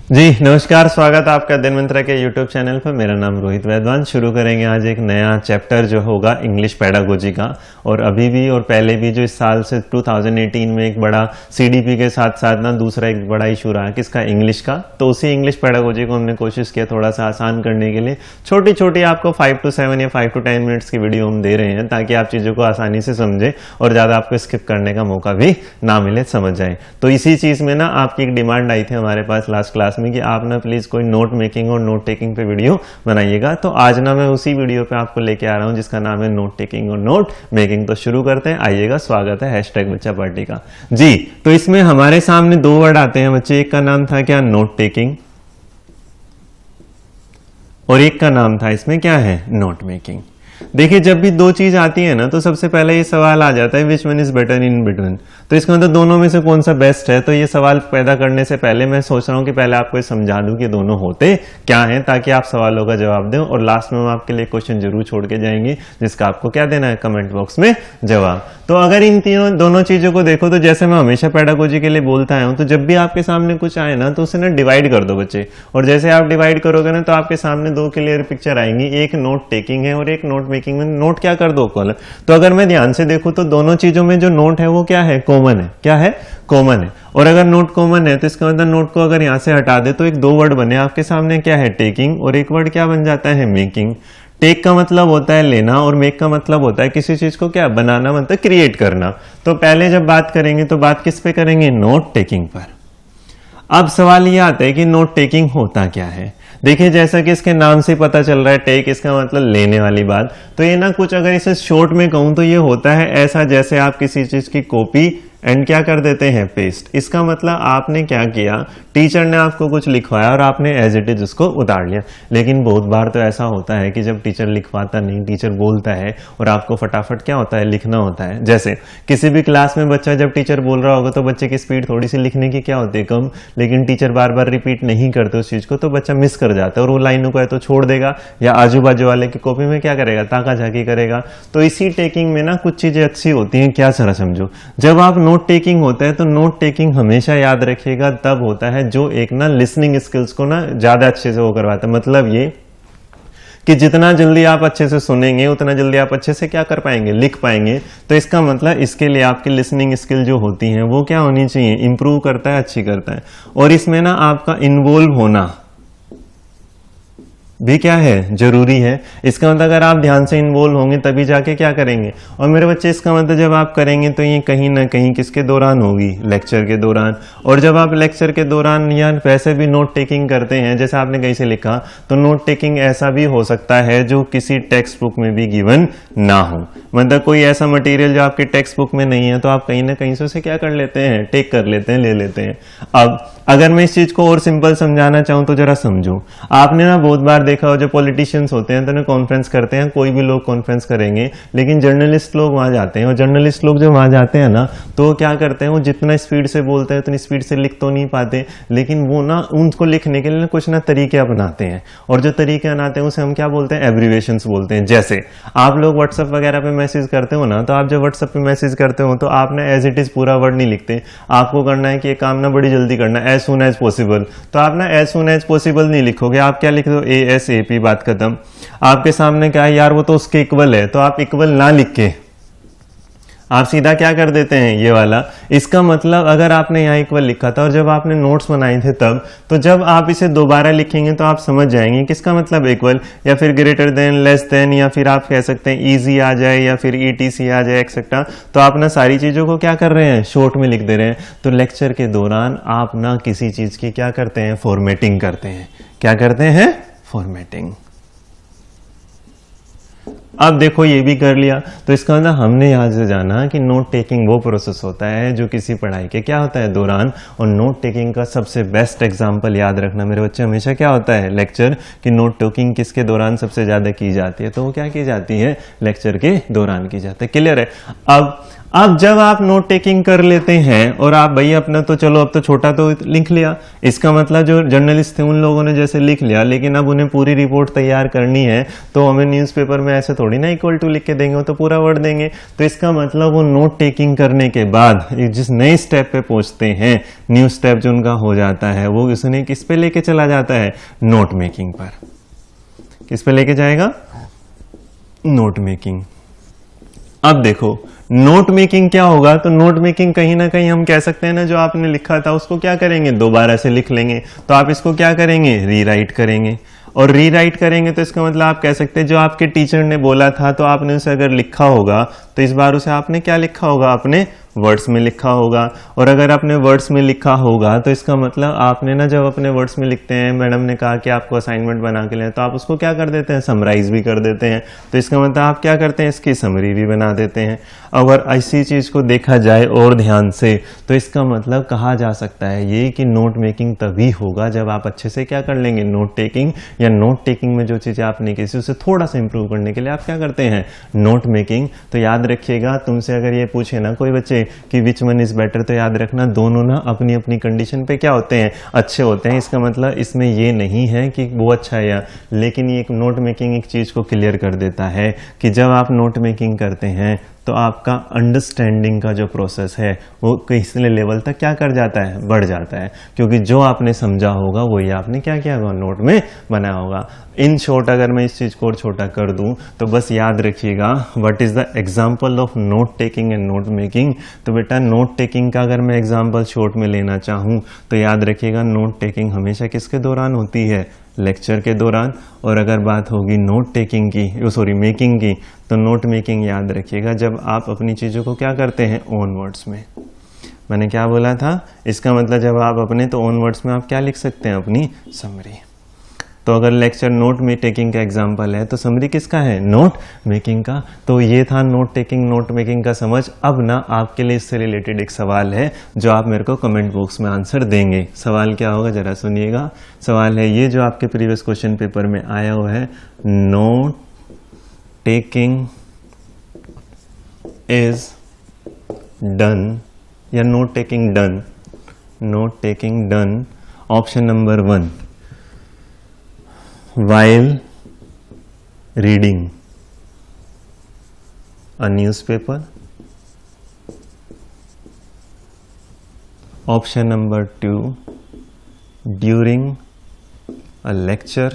जी नमस्कार, स्वागत है आपका दिन मंत्रा के YouTube चैनल पर। मेरा नाम रोहित वैद्वान। शुरू करेंगे आज एक नया चैप्टर जो होगा इंग्लिश पेडागोजी का। और अभी भी और पहले भी जो इस साल से 2018 में एक बड़ा CDP के साथ साथ ना दूसरा एक बड़ा इशू रहा किसका, इंग्लिश का। तो उसी इंग्लिश पेडागोजी को हमने कोशिश किया थोड़ा सा आसान करने के लिए। छोटी छोटी आपको 5 to 7 या 5 to 10 मिनट्स की वीडियो हम दे रहे हैं ताकि आप चीज़ों को आसानी से समझें और ज़्यादा आपको स्किप करने का मौका भी ना मिले, समझ जाए। तो इसी चीज़ में ना आपकी एक डिमांड आई थी हमारे पास लास्ट क्लास में कि आप ना प्लीज कोई नोट मेकिंग और नोट टेकिंग पे वीडियो बनाइएगा। तो आज ना मैं उसी वीडियो पे आपको लेके आ रहा हूं जिसका नाम है नोट टेकिंग और नोट मेकिंग। तो शुरू करते हैं, आइएगा। स्वागत है #बच्चा पार्टी का। जी तो इसमें हमारे सामने दो वर्ड आते हैं बच्चे। एक का नाम था क्या, नोट टेकिंग, और एक का नाम था इसमें क्या है, नोट मेकिंग। देखिए जब भी दो चीज आती है ना तो सबसे पहले ये सवाल आ जाता है which one is better in between. तो इसका मतलब दोनों में से कौन सा बेस्ट है। तो ये सवाल पैदा करने से पहले मैं सोच रहा हूं कि पहले आपको समझा दूं कि दोनों होते क्या हैं ताकि आप सवालों का जवाब दें। और लास्ट में हम आपके लिए क्वेश्चन जरूर छोड़ के जाएंगे जिसका आपको क्या देना है, कमेंट बॉक्स में जवाब। तो अगर इन दोनों चीजों को देखो तो जैसे मैं हमेशा पेडागोजी के लिए बोलता आया हूं, तो जब भी आपके सामने कुछ आए ना तो उसे ना डिवाइड कर दो बच्चे। और जैसे आप डिवाइड करोगे ना तो आपके सामने दो क्लियर पिक्चर आएंगी, एक नोट टेकिंग है और एक नोट मेकिंग में। नोट क्या कर दो कॉलम। तो अगर मैं ध्यान से देखूं तो दोनों चीजों में जो नोट है वो क्या है, कॉमन है। क्या है, कॉमन है। और अगर नोट कॉमन है तो इसका मतलब नोट को अगर यहां से हटा दे तो एक दो वर्ड बने आपके सामने, क्या है, टेकिंग, और एक वर्ड क्या बन जाता है, मेकिंग। टेक का मतलब होता है लेना और मेक का मतलब होता है किसी चीज को क्या बनाना, मतलब क्रिएट करना। तो पहले जब बात करेंगे तो बात किस पे करेंगे, नोट टेकिंग पर। अब सवाल ये आता है कि नोट टेकिंग होता क्या है। देखिए जैसा कि इसके नाम से पता चल रहा है, टेक इसका मतलब लेने वाली बात। तो ये ना कुछ अगर इसे शॉर्ट में कहूं तो ये होता है ऐसा जैसे आप किसी चीज की कॉपी एंड क्या कर देते हैं, पेस्ट। इसका मतलब आपने क्या किया, टीचर ने आपको कुछ लिखवाया और आपने एज इट इज उसको उतार लिया। लेकिन बहुत बार तो ऐसा होता है कि जब टीचर लिखवाता नहीं, टीचर बोलता है और आपको फटाफट क्या होता है, लिखना होता है। जैसे किसी भी क्लास में बच्चा जब टीचर बोल रहा होगा तो बच्चे की स्पीड थोड़ी सी लिखने की क्या होती है, कम। लेकिन टीचर बार बार रिपीट नहीं करते उस चीज को तो बच्चा मिस कर जाता है और वो लाइनों को या तो छोड़ देगा या आजू बाजू वाले की कॉपी में क्या करेगा, ताका झाकी करेगा। तो इसी टेकिंग में ना कुछ चीजें अच्छी होती हैं। क्या जरा समझो, जब आप नोट टेकिंग होता है तो नोट टेकिंग हमेशा याद रखिएगा तब होता है जो एक ना लिसनिंग स्किल्स को ना ज्यादा अच्छे से वो करवाता है। मतलब ये कि जितना जल्दी आप अच्छे से सुनेंगे उतना जल्दी आप अच्छे से क्या कर पाएंगे, लिख पाएंगे। तो इसका मतलब इसके लिए आपकी लिसनिंग स्किल जो होती है वो क्या होनी चाहिए, इंप्रूव करता है, अच्छी करता है। और इसमें ना आपका इन्वॉल्व होना भी क्या है, जरूरी है। इसका मतलब अगर आप ध्यान से इन्वॉल्व होंगे तभी जाके क्या करेंगे। और मेरे बच्चे इसका मतलब जब आप करेंगे तो ये कहीं ना कहीं किसके दौरान होगी, लेक्चर के दौरान। और जब आप लेक्चर के दौरान या वैसे भी नोट टेकिंग करते हैं, जैसे आपने कहीं से लिखा, तो नोट टेकिंग ऐसा भी हो सकता है जो किसी टेक्स्ट बुक में भी गिवन ना हो। मतलब कोई ऐसा मटेरियल जो आपके टेक्स्ट बुक में नहीं है तो आप कहीं ना कहीं से उसे क्या कर लेते हैं, टेक कर लेते हैं, ले लेते हैं। अब अगर मैं इस चीज को और सिंपल समझाना चाहूं तो जरा समझो। आपने ना बहुत बार देखा हो जो पॉलिटिशियंस होते हैं तो ना कॉन्फ्रेंस करते हैं, कोई भी लोग कॉन्फ्रेंस करेंगे, लेकिन जर्नलिस्ट लोग वहां जाते हैं। और जर्नलिस्ट लोग जब वहां जाते हैं ना तो क्या करते हैं, वो जितना स्पीड से बोलते हैं उतनी स्पीड से लिख तो नहीं पाते, लेकिन वो ना उनको लिखने के लिए ना कुछ ना तरीके अपनाते हैं। और जो तरीके अपनाते हैं उसे हम क्या बोलते हैं, एब्रीवेशंस बोलते हैं। जैसे आप लोग व्हाट्सएप वगैरह पे मैसेज करते हो ना, तो आप जब व्हाट्सएप पे मैसेज करते हो तो आप ना एज इट इज पूरा वर्ड नहीं लिखते। आपको करना है कि ये काम ना बड़ी जल्दी करना है, एज सून एज पॉसिबल। तो आप ना एज सून एज पॉसिबल नहीं लिखोगे, आप क्या लिख दो, ASAP, बात खत्म। आपके सामने क्या है, यार वो तो उसके इक्वल है, तो आप इक्वल ना लिख के आप सीधा क्या कर देते हैं, ये वाला। इसका मतलब अगर आपने यहाँ इक्वल लिखा था और जब आपने नोट्स बनाए थे तब, तो जब आप इसे दोबारा लिखेंगे तो आप समझ जाएंगे किसका मतलब इक्वल, या फिर ग्रेटर देन, लेस देन, या फिर आप कह सकते हैं इजी आ जाए या फिर ETC आ जाए एक्सेट्रा। तो आप ना सारी चीजों को क्या कर रहे हैं, शॉर्ट में लिख दे रहे हैं। तो लेक्चर के दौरान आप ना किसी चीज की क्या करते हैं, फॉर्मेटिंग करते हैं। क्या करते हैं, फॉर्मेटिंग। अब देखो ये भी कर लिया, तो इसका मतलब हमने यहां से जाना कि नोट टेकिंग वो प्रोसेस होता है जो किसी पढ़ाई के क्या होता है, दौरान। और नोट टेकिंग का सबसे बेस्ट एग्जांपल याद रखना मेरे बच्चे, हमेशा क्या होता है, लेक्चर। कि नोट टेकिंग किसके दौरान सबसे ज्यादा की जाती है, तो वो क्या की जाती है, लेक्चर के दौरान की जाती है। क्लियर है। अब अब जब आप नोट टेकिंग कर लेते हैं और आप भाई अपना तो चलो अब तो छोटा तो लिख लिया, इसका मतलब जो जर्नलिस्ट थे उन लोगों ने जैसे लिख लिया, लेकिन अब उन्हें पूरी रिपोर्ट तैयार करनी है तो हमें न्यूज़पेपर में ऐसे थोड़ी ना इक्वल टू लिख के देंगे, वो तो पूरा वर्ड देंगे। तो इसका मतलब वो नोट टेकिंग करने के बाद जिस नए स्टेप पे पहुंचते हैं, न्यू स्टेप जो उनका हो जाता है, वो उसने किस पे लेके चला जाता है, नोट मेकिंग पर। किस पे लेके जाएगा, नोट मेकिंग। अब देखो नोट मेकिंग क्या होगा, तो नोट मेकिंग कहीं ना कहीं हम कह सकते हैं ना, जो आपने लिखा था उसको क्या करेंगे, दोबारा से लिख लेंगे। तो आप इसको क्या करेंगे, रीराइट करेंगे। और रीराइट करेंगे तो इसका मतलब आप कह सकते हैं जो आपके टीचर ने बोला था तो आपने उसे अगर लिखा होगा तो इस बार उसे आपने क्या लिखा होगा, अपने वर्ड्स में लिखा होगा। और अगर आपने वर्ड्स में लिखा होगा तो इसका मतलब आपने ना जब अपने वर्ड्स में लिखते हैं, मैडम ने कहा कि आपको असाइनमेंट बना के लें, तो आप उसको क्या कर देते हैं, समराइज भी कर देते हैं। तो इसका मतलब आप क्या करते हैं, इसकी समरी भी बना देते हैं। अगर इसी चीज को देखा जाए और ध्यान से तो इसका मतलब कहा जा सकता है ये कि नोट मेकिंग तभी होगा जब आप अच्छे से क्या कर लेंगे, नोट टेकिंग, या नोट टेकिंग में जो चीजें आपने की उसे थोड़ा सा इंप्रूव करने के लिए आप क्या करते हैं, नोट मेकिंग। तो याद रखिएगा, तुमसे अगर ये पूछे ना कोई बच्चे कि विच वन इज बेटर, तो याद रखना दोनों ना अपनी अपनी कंडीशन पे क्या होते हैं, अच्छे होते हैं। इसका मतलब इसमें ये नहीं है कि वो अच्छा है, लेकिन ये एक नोट मेकिंग एक चीज को क्लियर कर देता है कि जब आप नोट मेकिंग करते हैं तो आपका अंडरस्टैंडिंग का जो प्रोसेस है वो किसी लेवल तक क्या कर जाता है, बढ़ जाता है, क्योंकि जो आपने समझा होगा वही आपने क्या किया होगा, नोट में बनाया होगा। इन शॉर्ट अगर मैं इस चीज को और छोटा कर दूं तो बस याद रखिएगा, what is the example of note taking and note making. तो बेटा नोट टेकिंग का अगर मैं एग्जांपल शॉर्ट में लेना चाहूं तो याद रखिएगा नोट टेकिंग हमेशा किसके दौरान होती है, लेक्चर के दौरान। और अगर बात होगी नोट टेकिंग की, मेकिंग की, तो नोट मेकिंग याद रखिएगा जब आप अपनी चीज़ों को क्या करते हैं, ओन वर्ड्स में। मैंने क्या बोला था, इसका मतलब जब आप अपने तो ओन वर्ड्स में आप क्या लिख सकते हैं, अपनी समरी। तो अगर लेक्चर नोट में टेकिंग का एग्जांपल है तो समरी किसका है, नोट मेकिंग का। तो ये था नोट टेकिंग नोट मेकिंग का समझ। अब ना आपके लिए इससे रिलेटेड एक सवाल है जो आप मेरे को कमेंट बॉक्स में आंसर देंगे। सवाल क्या होगा जरा सुनिएगा। सवाल है ये जो आपके प्रीवियस क्वेश्चन पेपर में आया हुआ है, नोट टेकिंग इज डन या note taking done, note taking done, option number 1 while reading a newspaper, option number 2 during a lecture,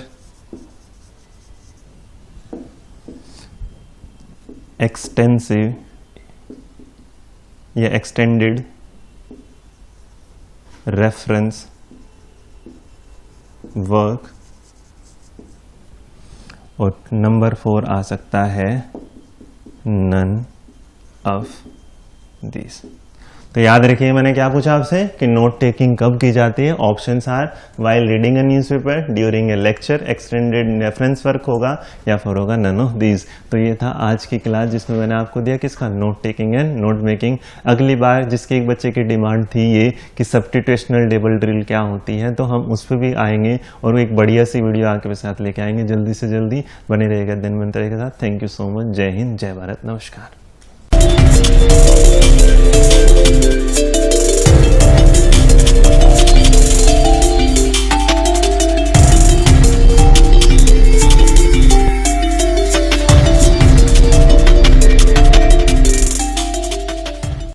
extensive या extended reference work, और नंबर 4 आ सकता है नन ऑफ दिस। तो याद रखिए मैंने क्या पूछा आपसे कि नोट टेकिंग कब की जाती है। Options are while reading a newspaper, during a lecture, extended reference work होगा, या फिर होगा नन ऑफ दीज। तो ये था आज की क्लास जिसमें मैंने आपको दिया किसका, note taking and note making. अगली बार जिसकी एक बच्चे की डिमांड थी ये कि सब्स्टिट्यूशनल डबल ड्रिल क्या होती है, तो हम उस पर भी आएंगे और एक बढ़िया सी वीडियो आपके साथ लेके आएंगे जल्दी से जल्दी। बने रहेगा दिन मंत्र के साथ। Thank you so much. जय हिंद, जय भारत, नमस्कार।